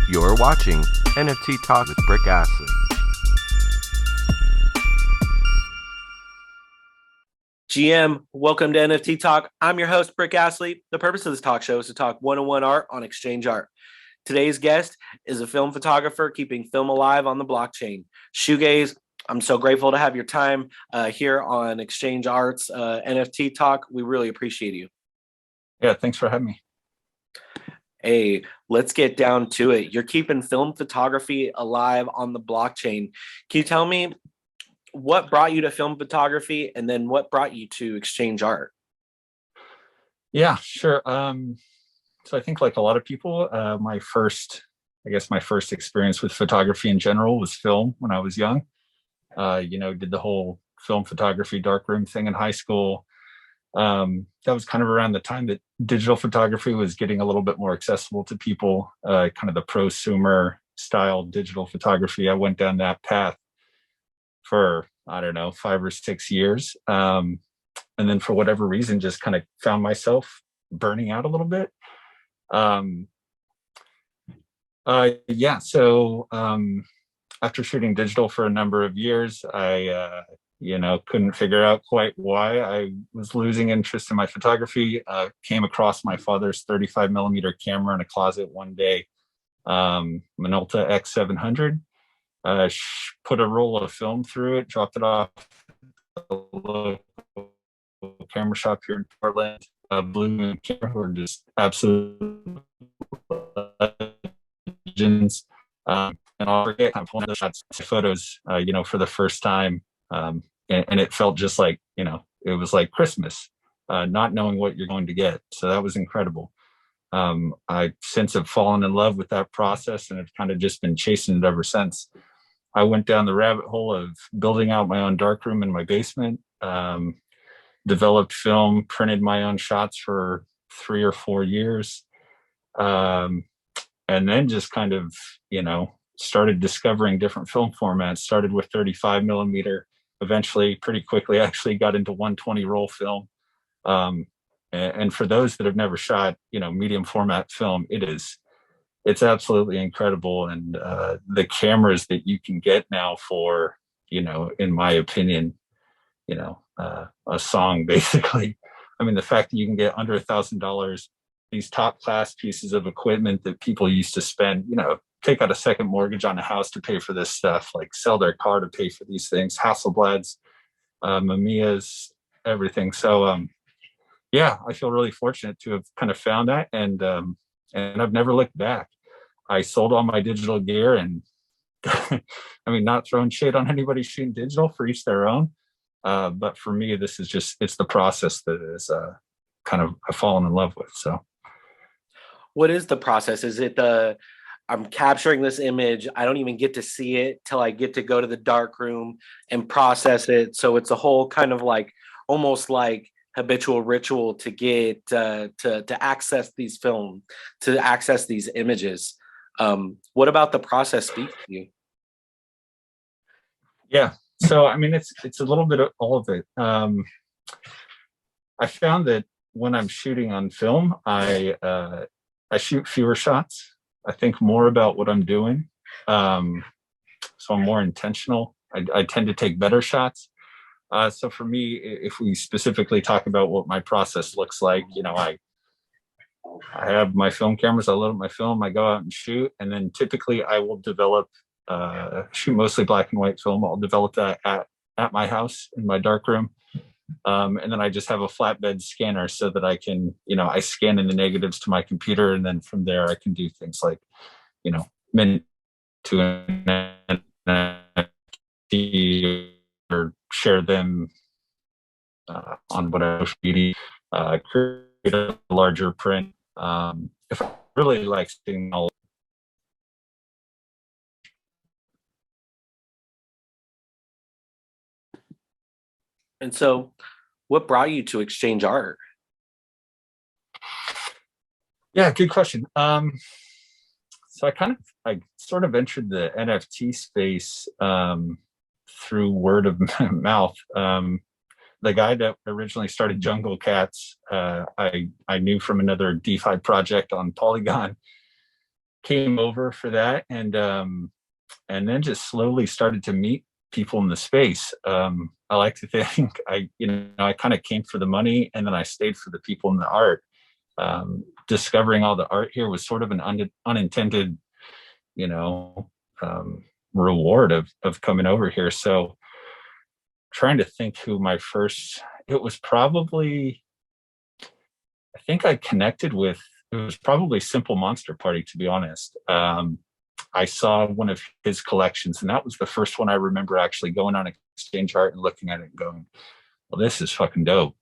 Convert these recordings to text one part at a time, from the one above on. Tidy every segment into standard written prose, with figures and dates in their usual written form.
You're watching NFT Talk with Brick Astley. GM, welcome to NFT Talk. I'm your host, Brick Astley. The purpose of this talk show is to talk one-on-one art on exchange art. Today's guest is a film photographer keeping film alive on the blockchain. Shoegaze, I'm so grateful to have your time here on Exchange Arts NFT Talk. We really appreciate you. Yeah, thanks for having me. Hey, let's get down to it. You're keeping film photography alive on the blockchain. Can you tell me what brought you to film photography and then what brought you to exchange art? Yeah, sure. So I think like a lot of people, my first experience with photography in general was film when I was young. Did the whole film photography darkroom thing in high school. That was kind of around the time that digital photography was getting a little bit more accessible to people, kind of the prosumer style digital photography. I went down that path for, I don't know, 5 or 6 years. And then for whatever reason, just kind of found myself burning out a little bit. So after shooting digital for a number of years, I couldn't figure out quite why I was losing interest in my photography. Came across my father's 35 millimeter camera in a closet one day, Minolta X700. Put a roll of film through it, dropped it off at the local camera shop here in Portland. Blue Moon Camera, who are just absolute legends. And I'll forget kind of pulling the shots, photos, for the first time. And it felt just like, it was like Christmas, not knowing what you're going to get. So that was incredible. I since have fallen in love with that process and have kind of just been chasing it ever since. I went down the rabbit hole of building out my own darkroom in my basement, developed film, printed my own shots for 3 or 4 years. And then just kind of, started discovering different film formats, started with 35 millimeter, eventually pretty quickly actually got into 120 roll film. And for those that have never shot, medium format film, it's absolutely incredible. And the cameras that you can get now for, in my opinion, a song, basically. I mean, the fact that you can get under $1,000, these top class pieces of equipment that people used to spend, take out a second mortgage on a house to pay for this stuff, like sell their car to pay for these things, Hasselblads, Mamiyas, everything. So, I feel really fortunate to have kind of found that. And I've never looked back. I sold all my digital gear and I mean, not throwing shade on anybody shooting digital, for each their own. But for me, this is it's the process that is kind of I've fallen in love with. So what is the process? Is it I'm capturing this image, I don't even get to see it till I get to go to the dark room and process it. So it's a whole kind of like almost like habitual ritual to get to access these film, to access these images. What about the process speaks to you? Yeah. So, I mean, it's a little bit of all of it. I found that when I'm shooting on film, I shoot fewer shots. I think more about what I'm doing. So I'm more intentional. I tend to take better shots. So for me, if we specifically talk about what my process looks like, I have my film cameras, I load up my film, I go out and shoot, and then typically I will develop, shoot mostly black and white film. I'll develop that at my house in my darkroom. And then I just have a flatbed scanner so that I can, I scan in the negatives to my computer, and then from there I can do things like, mint to an NFT or share them on whatever media, create a larger print. If I really like seeing all. And so what brought you to exchange art? Yeah, good question. So I sort of entered the NFT space through word of mouth. The guy that originally started Jungle Cats, I knew from another DeFi project on Polygon, came over for that, and then just slowly started to meet people in the space. I like to think I kind of came for the money, and then I stayed for the people and the art. Discovering all the art here was sort of an unintended, you know, reward of coming over here. So trying to think who my first, it was probably, I think I connected with, it was probably Simple Monster Party, to be honest. I saw one of his collections, and that was the first one I remember actually going on Exchange Art and looking at it and going, well, this is fucking dope.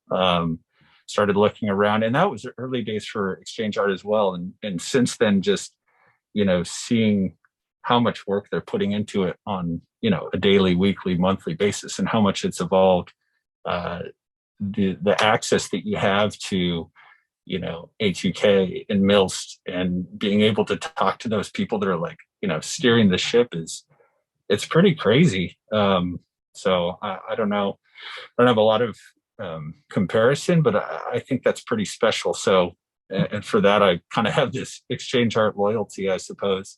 Started looking around, and that was the early days for Exchange Art as well. And since then, just, seeing how much work they're putting into it on, a daily, weekly, monthly basis, and how much it's evolved. The access that you have to, HUK and Milst, and being able to talk to those people that are like, steering the ship it's pretty crazy. So I don't know. I don't have a lot of comparison, but I think that's pretty special. So, and for that, I kind of have this Exchange Art loyalty, I suppose.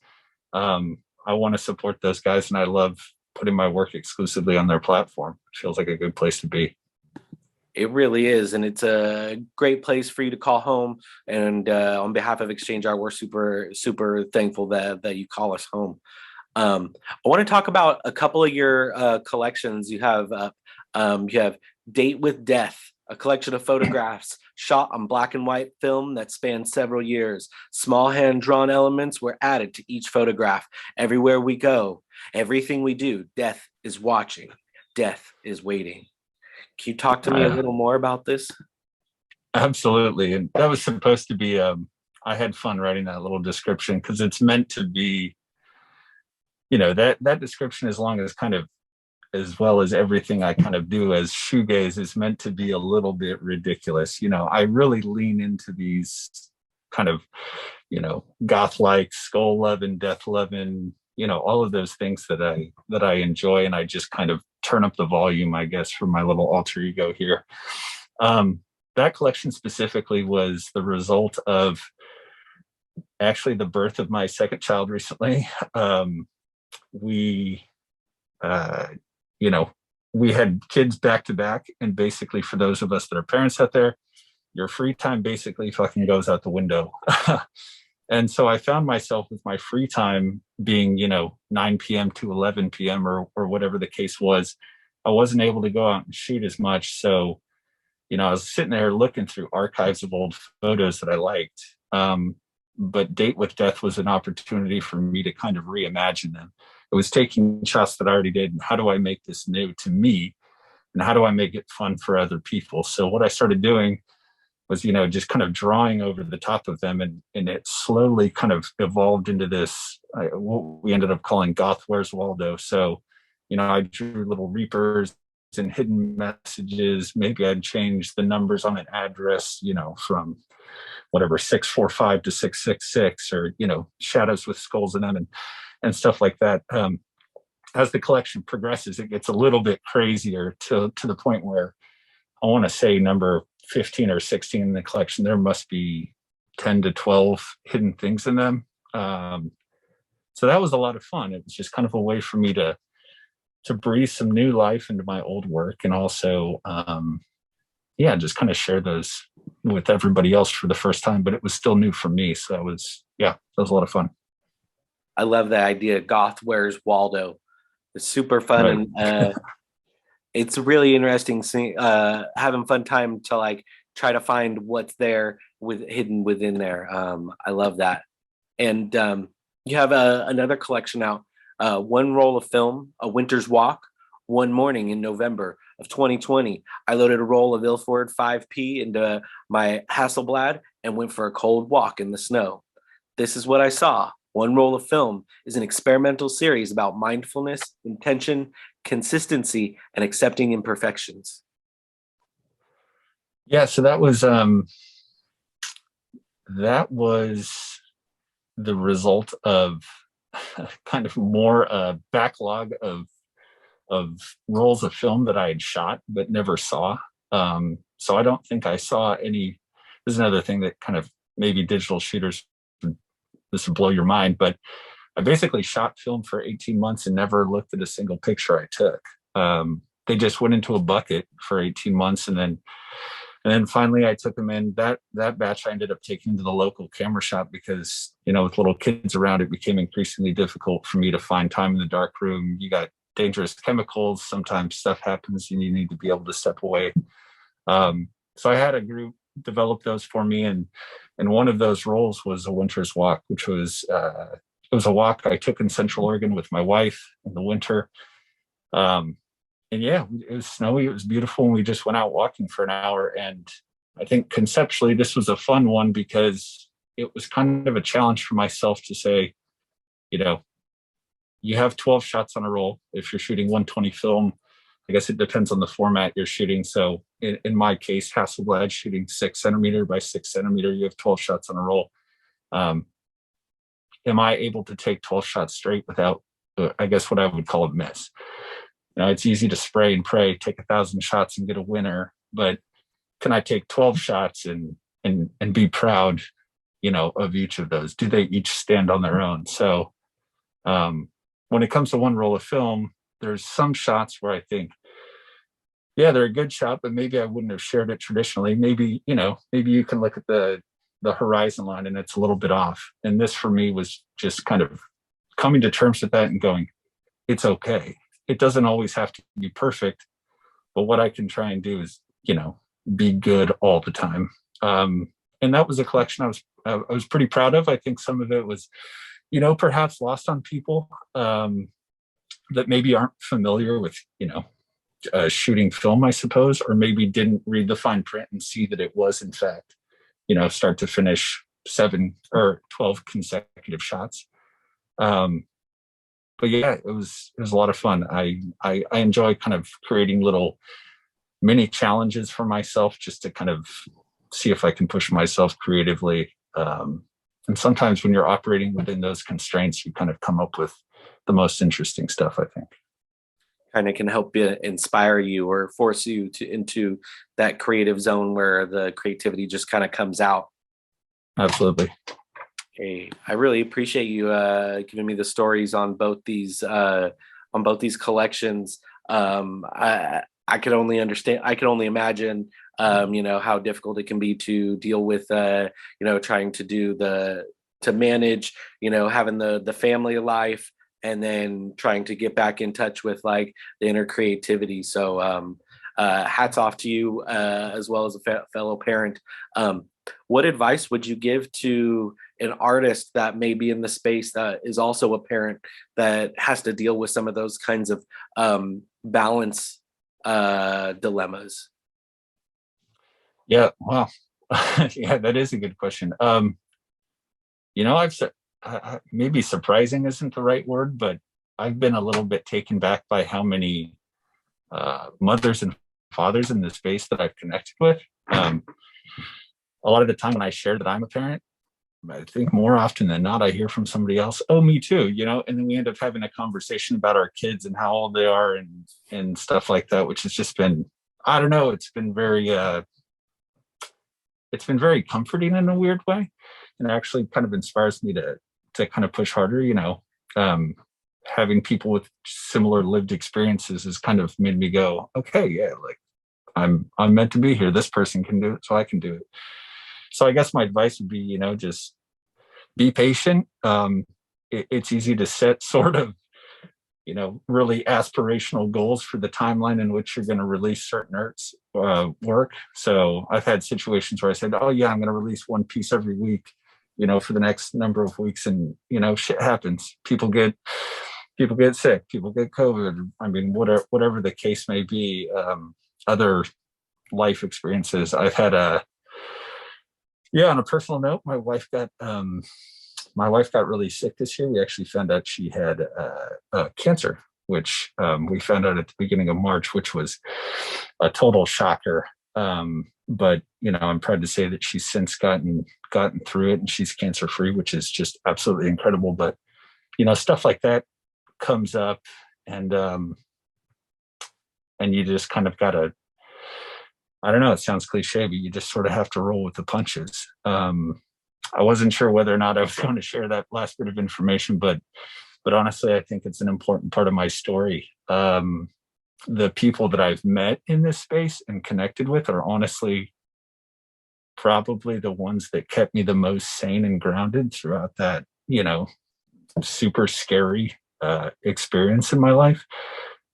I want to support those guys, and I love putting my work exclusively on their platform. It feels like a good place to be. It really is, and it's a great place for you to call home. And on behalf of Exchange Art, we're super, super thankful that you call us home. I want to talk about a couple of your collections. You have Date with Death, a collection of photographs shot on black and white film that spanned several years. Small hand-drawn elements were added to each photograph. Everywhere we go, everything we do, death is watching, death is waiting. Can you talk to me a little more about this? Absolutely. And that was supposed to be, I had fun writing that little description because it's meant to be, that description, as long as kind of, as well as everything I kind of do as shoegaze, is meant to be a little bit ridiculous. I really lean into these kind of, goth-like, skull loving, death loving, all of those things that I enjoy, and I just kind of turn up the volume, I guess, for my little alter ego here. That collection specifically was the result of actually the birth of my second child recently. We had kids back to back, and basically, for those of us that are parents out there, your free time basically fucking goes out the window. And so I found myself with my free time being, 9 p.m. to 11 p.m. or whatever the case was. I wasn't able to go out and shoot as much. So, I was sitting there looking through archives of old photos that I liked. But Date with Death was an opportunity for me to kind of reimagine them. It was taking shots that I already did, and how do I make this new to me? And how do I make it fun for other people? So what I started doing was, just kind of drawing over the top of them, and it slowly kind of evolved into this, what we ended up calling Goth Where's Waldo. So, I drew little reapers and hidden messages. Maybe I'd change the numbers on an address, from whatever 645 to 666, or, shadows with skulls in them and stuff like that. As the collection progresses, it gets a little bit crazier to the point where I want to say number 15 or 16 in the collection, there must be 10 to 12 hidden things in them. So that was a lot of fun. It was just kind of a way for me to breathe some new life into my old work, and also, just kind of share those with everybody else for the first time, but it was still new for me. So that was a lot of fun. I love that idea. Goth Where's Waldo? It's super fun. Right. And it's really interesting seeing, having fun time to like try to find what's there hidden within there. I love that. And you have another collection out, one roll of film, A Winter's Walk. One morning in November of 2020, I loaded a roll of Ilford 5P into my Hasselblad and went for a cold walk in the snow. This is what I saw. One roll of film is an experimental series about mindfulness, intention, consistency, and accepting imperfections. Yeah, so that was the result of kind of more backlog of rolls of film that I had shot but never saw. So I don't think I saw any. This is another thing that kind of maybe digital shooters would this will blow your mind, but I basically shot film for 18 months and never looked at a single picture I took. They just went into a bucket for 18 months, and then finally I took them in. That batch I ended up taking to the local camera shop because, with little kids around, it became increasingly difficult for me to find time in the dark room. You got dangerous chemicals. Sometimes stuff happens and you need to be able to step away. So I had a group develop those for me, and one of those roles was a winter's walk, which was it was a walk I took in Central Oregon with my wife in the winter. And yeah, it was snowy, it was beautiful, and we just went out walking for an hour. And I think conceptually this was a fun one because it was kind of a challenge for myself to say, you have 12 shots on a roll. If you're shooting 120 film, I guess it depends on the format you're shooting. So in my case, Hasselblad shooting 6cm by 6cm, you have 12 shots on a roll. Am I able to take 12 shots straight without, I guess, what I would call a miss? It's easy to spray and pray, take 1,000 shots and get a winner, but can I take 12 shots and be proud, of each of those? Do they each stand on their own? So when it comes to one roll of film, there's some shots where I think, yeah, they're a good shot, but maybe I wouldn't have shared it traditionally. Maybe you can look at the horizon line and it's a little bit off. And this for me was just kind of coming to terms with that and going, it's okay. It doesn't always have to be perfect, but what I can try and do is, be good all the time. And that was a collection I was pretty proud of. I think some of it was, perhaps lost on people that maybe aren't familiar with, shooting film, I suppose, or maybe didn't read the fine print and see that it was in fact, start to finish 7 or 12 consecutive shots. But yeah, it was a lot of fun. I enjoy kind of creating little mini challenges for myself just to kind of see if I can push myself creatively. And sometimes when you're operating within those constraints, you kind of come up with the most interesting stuff, I think. Kind of can help inspire you or force you into that creative zone where the creativity just kind of comes out. Absolutely. Hey, I really appreciate you giving me the stories on both these collections. I could only understand. I could only imagine, how difficult it can be to deal with, trying to manage, having the family life and then trying to get back in touch with like the inner creativity. So hats off to you as well as a fellow parent. What advice would you give to an artist that may be in the space that is also a parent that has to deal with some of those kinds of balance dilemmas? Yeah, wow. Yeah, that is a good question. I've said maybe surprising isn't the right word, but I've been a little bit taken back by how many mothers and fathers in the space that I've connected with. A lot of the time when I share that I'm a parent, I think more often than not, I hear from somebody else, oh, me too, and then we end up having a conversation about our kids and how old they are and stuff like that, which has just been, I don't know, it's been very comforting in a weird way. And actually kind of inspires me to kind of push harder, having people with similar lived experiences has kind of made me go, okay, yeah, like I'm meant to be here. This person can do it, so I can do it. So I guess my advice would be, just be patient. It's easy to set sort of, really aspirational goals for the timeline in which you're going to release certain work. So I've had situations where I said, oh yeah, I'm going to release one piece every week, for the next number of weeks. And, shit happens. People get sick, people get COVID. I mean, whatever the case may be, other life experiences. I've had on a personal note, my wife got really sick this year. We actually found out she had cancer, which we found out at the beginning of March, which was a total shocker. But I'm proud to say that she's since gotten through it and she's cancer free, which is just absolutely incredible. But stuff like that comes up, and you just kind of gotta, I don't know, it sounds cliche, but you just sort of have to roll with the punches. I wasn't sure whether or not I was going to share that last bit of information, but honestly, I think it's an important part of my story. The people that I've met in this space and connected with are honestly probably the ones that kept me the most sane and grounded throughout that, super scary experience in my life.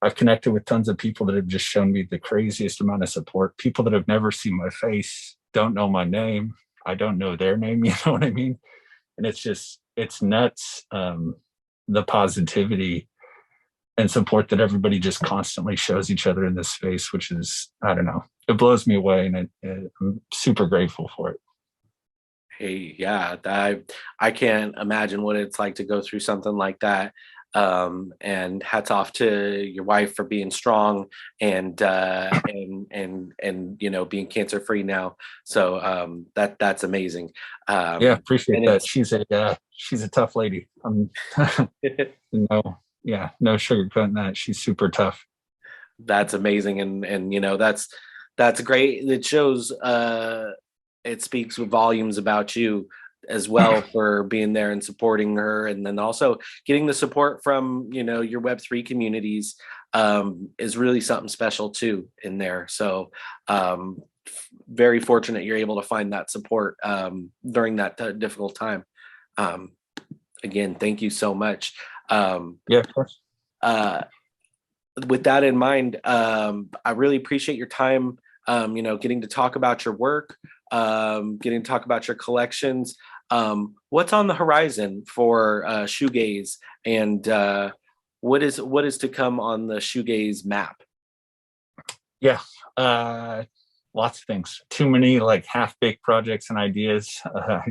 I've connected with tons of people that have just shown me the craziest amount of support. People that have never seen my face, don't know my name. I don't know their name. You know what I mean? And it's nuts. The positivity and support that everybody just constantly shows each other in this space, which is, I don't know, it blows me away, and I'm super grateful for it. Hey, yeah, I can't imagine what it's like to go through something like that. And hats off to your wife for being strong and being cancer free now. So that's amazing. Yeah, appreciate and that. She's a tough lady. No sugarcoating that. She's super tough. That's amazing, and that's great. It shows it speaks volumes about you as well for being there and supporting her, and then also getting the support from your Web3 communities is really something special too in there. So very fortunate you're able to find that support during that difficult time. Again, thank you so much. Yeah, of course. With that in mind, I really appreciate your time, getting to talk about your work, getting to talk about your collections. What's on the horizon for shoegaze, and what is to come on the shoegaze map? Yeah, lots of things. Too many like half-baked projects and ideas. I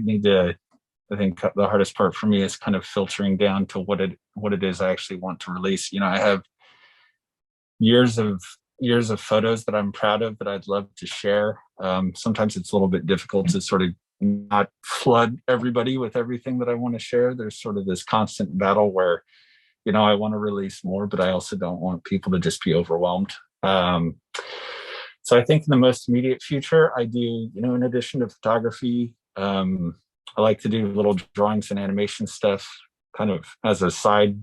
think the hardest part for me is kind of filtering down to what it is I actually want to release. I have years of photos that I'm proud of that I'd love to share. Sometimes it's a little bit difficult to sort of not flood everybody with everything that I want to share. There's sort of this constant battle where, I want to release more, but I also don't want people to just be overwhelmed. So I think in the most immediate future, I do, in addition to photography, I like to do little drawings and animation stuff kind of as a side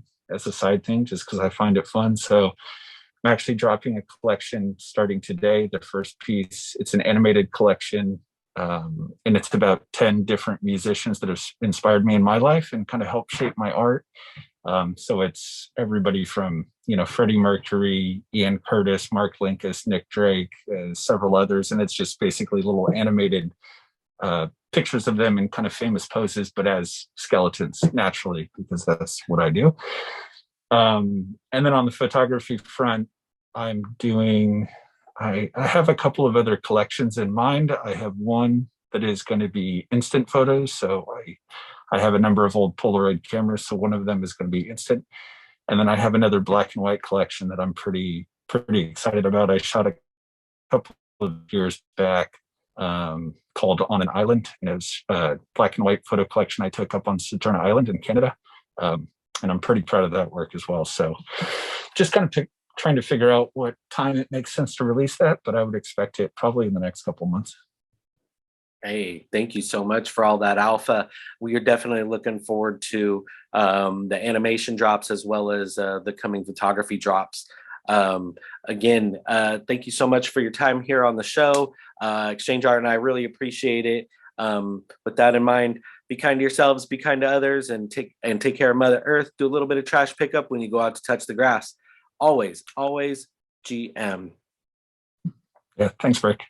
thing, just because I find it fun. So I'm actually dropping a collection starting today. The first piece, it's an animated collection, and it's about 10 different musicians that have inspired me in my life and kind of helped shape my art. So it's everybody from, Freddie Mercury, Ian Curtis, Mark Linkous, Nick Drake, several others. And it's just basically little animated pictures of them in kind of famous poses, but as skeletons naturally, because that's what I do. And then on the photography front, I have a couple of other collections in mind. I have one that is going to be instant photos. So I have a number of old Polaroid cameras. So one of them is going to be instant. And then I have another black and white collection that I'm pretty excited about. I shot a couple of years back called On an Island. And it was a black and white photo collection I took up on Saturna Island in Canada. And I'm pretty proud of that work as well. So just kind of trying to figure out what time it makes sense to release that, but I would expect it probably in the next couple of months. Hey, thank you so much for all that alpha. We are definitely looking forward to the animation drops as well as the coming photography drops. Again, thank you so much for your time here on the show. Exchange Art and I really appreciate it. With that in mind, be kind to yourselves, be kind to others, and take care of Mother Earth. Do a little bit of trash pickup when you go out to touch the grass. Always, always GM. Yeah, thanks, Rick.